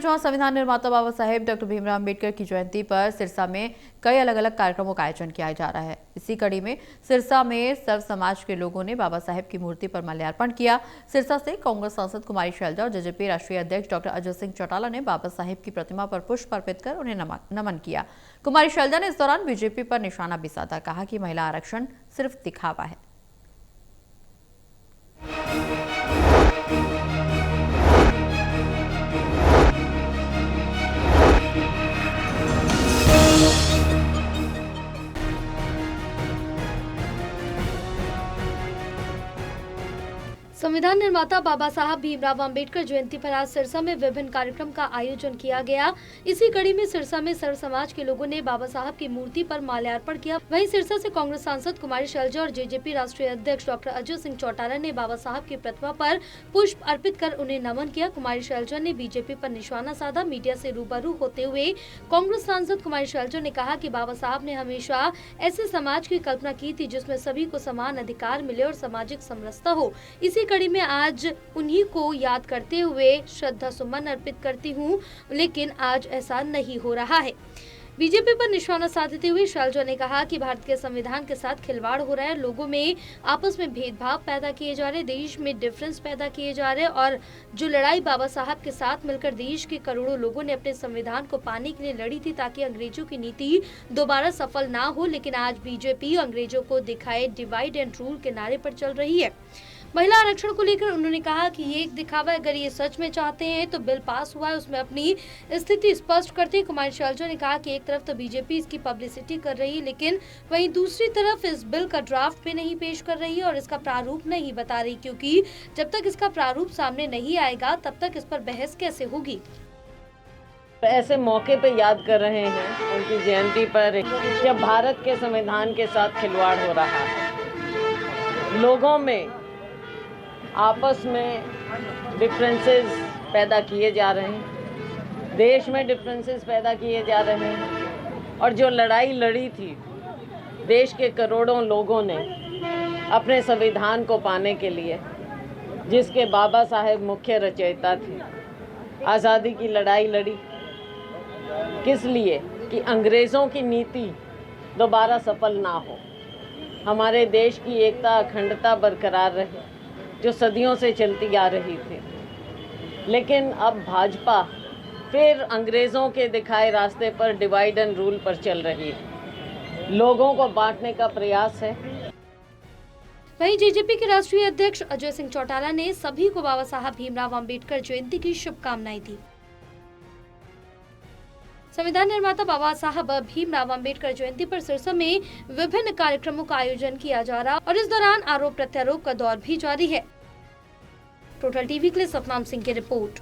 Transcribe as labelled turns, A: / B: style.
A: जहां संविधान निर्माता बाबा साहेब डॉक्टर भीमराव अम्बेडकर की जयंती पर सिरसा में कई अलग अलग कार्यक्रमों का आयोजन किया जा रहा है। इसी कड़ी में सिरसा में सर्व समाज के लोगों ने बाबा साहेब की मूर्ति पर माल्यार्पण किया। सिरसा से कांग्रेस सांसद कुमारी शैलजा और जेजेपी राष्ट्रीय अध्यक्ष डॉक्टर अजय सिंह चौटाला ने बाबा साहेब की प्रतिमा पर पुष्प अर्पित कर उन्हें नमन किया। कुमारी शैलजा ने इस दौरान बीजेपी पर निशाना भी साधा, कहा कि महिला आरक्षण सिर्फ दिखावा है।
B: संविधान निर्माता बाबा साहब भीमराव अम्बेडकर जयंती पर आज सिरसा में विभिन्न कार्यक्रम का आयोजन किया गया। इसी कड़ी में सिरसा में सर्व समाज के लोगों ने बाबा साहब की मूर्ति पर माल्यार्पण किया। वहीं सिरसा से कांग्रेस सांसद कुमारी शैलजा और जेजेपी राष्ट्रीय अध्यक्ष डॉक्टर अजय सिंह चौटाला ने बाबा साहब की प्रतिमा पर पुष्प अर्पित कर उन्हें नमन किया। कुमारी शैलजा ने बीजेपी पर निशाना साधा। मीडिया से रूबरू होते हुए कांग्रेस सांसद कुमारी शैलजा ने कहा कि बाबा साहब ने हमेशा ऐसे समाज की कल्पना की थी जिसमें सभी को समान अधिकार मिले और सामाजिक समरसता हो। इसी कड़ी में आज उन्हीं को याद करते हुए श्रद्धा सुमन अर्पित करती हूं, लेकिन आज ऐसा नहीं हो रहा है। बीजेपी पर निशाना साधते हुए शैलजा ने कहा कि भारत के संविधान के साथ खिलवाड़ हो रहा है, लोगों में आपस में भेदभाव पैदा किए जा रहे, देश में डिफरेंस पैदा किए जा रहे और जो लड़ाई बाबा साहब के साथ मिलकर देश के करोड़ों लोगों ने अपने संविधान को पाने के लिए लड़ी थी ताकि अंग्रेजों की नीति दोबारा सफल ना हो, लेकिन आज बीजेपी अंग्रेजों को दिखाए डिवाइड एंड रूल के नारे पर चल रही है। महिला आरक्षण को लेकर उन्होंने कहा कि ये एक दिखावा है, अगर ये सच में चाहते हैं तो बिल पास हुआ है उसमें अपनी स्थिति स्पष्ट करते हैं। कुमारी शैलजा ने कहा कि एक तरफ तो बीजेपी इसकी पब्लिसिटी कर रही है, लेकिन वहीं दूसरी तरफ इस बिल का ड्राफ्ट भी नहीं पेश कर रही है और इसका प्रारूप नहीं बता रही, क्योंकि जब तक इसका प्रारूप सामने नहीं आएगा तब तक इस पर बहस कैसे होगी।
C: ऐसे मौके पे याद कर रहे हैं उनकी जयंती पर जब भारत के संविधान के साथ खिलवाड़ हो रहा है, लोगों में आपस में डिफरेंसेस पैदा किए जा रहे हैं, देश में डिफरेंसेस पैदा किए जा रहे हैं और जो लड़ाई लड़ी थी देश के करोड़ों लोगों ने अपने संविधान को पाने के लिए, जिसके बाबा साहेब मुख्य रचयिता थे, आज़ादी की लड़ाई लड़ी किस लिए कि अंग्रेज़ों की नीति दोबारा सफल ना हो, हमारे देश की एकता अखंडता बरकरार रहे जो सदियों से चलती आ रही थी। लेकिन अब भाजपा फिर अंग्रेज़ों के दिखाए रास्ते पर डिवाइड एंड रूल पर चल रही है, लोगों को बांटने का प्रयास है।
B: वहीं जेजेपी के राष्ट्रीय अध्यक्ष अजय सिंह चौटाला ने सभी को बाबा साहब भीमराव अम्बेडकर जयंती की शुभकामनाएं दी। संविधान निर्माता बाबा साहब भीमराव अम्बेडकर जयंती पर सिरसा में विभिन्न कार्यक्रमों का आयोजन किया जा रहा और इस दौरान आरोप प्रत्यारोप का दौर भी जारी है। टोटल टीवी के लिए सतनाम सिंह की रिपोर्ट।